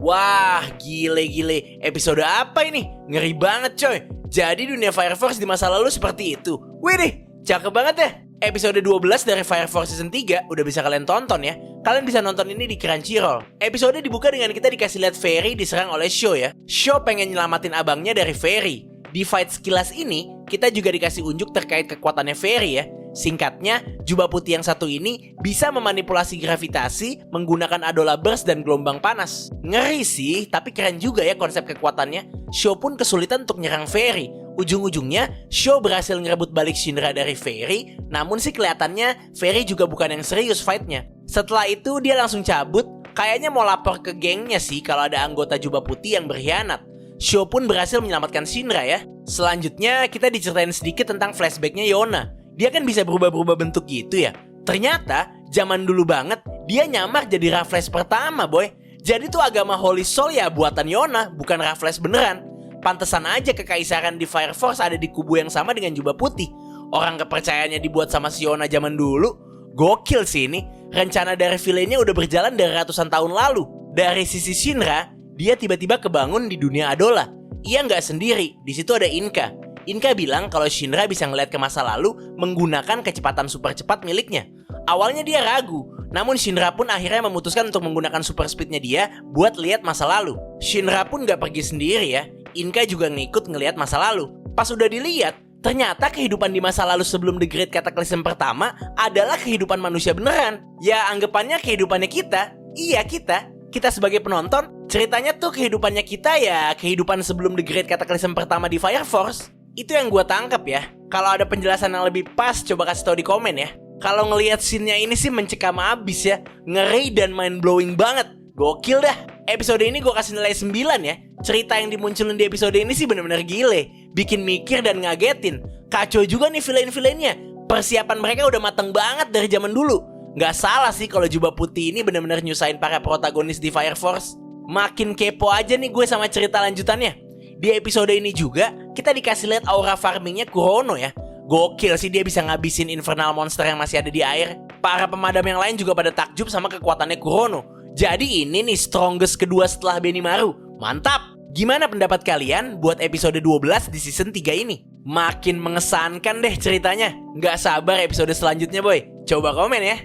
Wah, gile-gile. Episode apa ini? Ngeri banget coy. Jadi dunia Fire Force di masa lalu seperti itu. Wih deh, cakep banget ya. Episode 12 dari Fire Force Season 3 udah bisa kalian tonton ya. Kalian bisa nonton ini di Crunchyroll. Episode dibuka dengan kita dikasih lihat Fairy diserang oleh Sho ya. Sho pengen nyelamatin abangnya dari Fairy. Di fight sekilas ini, kita juga dikasih unjuk terkait kekuatannya Fairy ya. Singkatnya, jubah putih yang satu ini bisa memanipulasi gravitasi menggunakan Adola Burst dan gelombang panas. Ngeri sih, tapi keren juga ya konsep kekuatannya. Sho pun kesulitan untuk nyerang Fairy. Ujung-ujungnya, Sho berhasil ngerebut balik Shinra dari Fairy. Namun sih kelihatannya Fairy juga bukan yang serius fightnya. Setelah itu dia langsung cabut. Kayaknya mau lapor ke gengnya sih kalau ada anggota jubah putih yang berkhianat. Sho pun berhasil menyelamatkan Shinra ya. Selanjutnya kita diceritain sedikit tentang flashbacknya Yona. Dia kan bisa berubah-berubah bentuk gitu ya. Ternyata zaman dulu banget dia nyamar jadi Raffles pertama boy. Jadi tuh agama Holy Soul ya buatan Yona, bukan Raffles beneran. Pantesan aja kekaisaran di Fire Force ada di kubu yang sama dengan jubah putih. Orang kepercayaannya dibuat sama si Yona zaman dulu. Gokil sih ini. Rencana dari villainnya udah berjalan dari ratusan tahun lalu. Dari sisi Shinra, dia tiba-tiba kebangun di dunia Adola. Ia nggak sendiri, di situ ada Inka. Inka bilang kalau Shinra bisa ngeliat ke masa lalu menggunakan kecepatan super cepat miliknya. Awalnya dia ragu, namun Shinra pun akhirnya memutuskan untuk menggunakan super speednya dia buat lihat masa lalu. Shinra pun gak pergi sendiri ya, Inka juga ngikut ngeliat masa lalu. Pas udah dilihat, ternyata kehidupan di masa lalu sebelum The Great Cataclysm pertama adalah kehidupan manusia beneran. Ya anggapannya kehidupannya kita, iya kita sebagai penonton, ceritanya tuh kehidupannya kita ya kehidupan sebelum The Great Cataclysm pertama di Fire Force. Itu yang gue tangkap ya. Kalau ada penjelasan yang lebih pas, coba kasih tau di komen ya. Kalau ngelihat scene-nya ini sih mencekam abis ya. Ngeri dan mind blowing banget. Gokil dah. Episode ini gue kasih nilai 9 ya. Cerita yang dimunculin di episode ini sih bener-bener gile. Bikin mikir dan ngagetin. Kacau juga nih villain-villainnya. Persiapan mereka udah mateng banget dari zaman dulu. Gak salah sih kalau jubah putih ini bener-bener nyusahin para protagonis di Fire Force. Makin kepo aja nih gue sama cerita lanjutannya. Di episode ini juga, kita dikasih lihat aura farmingnya Kurono ya. Gokil sih dia bisa ngabisin infernal monster yang masih ada di air. Para pemadam yang lain juga pada takjub sama kekuatannya Kurono. Jadi ini nih strongest kedua setelah Benimaru. Mantap! Gimana pendapat kalian buat episode 12 di season 3 ini? Makin mengesankan deh ceritanya. Nggak sabar episode selanjutnya boy. Coba komen ya.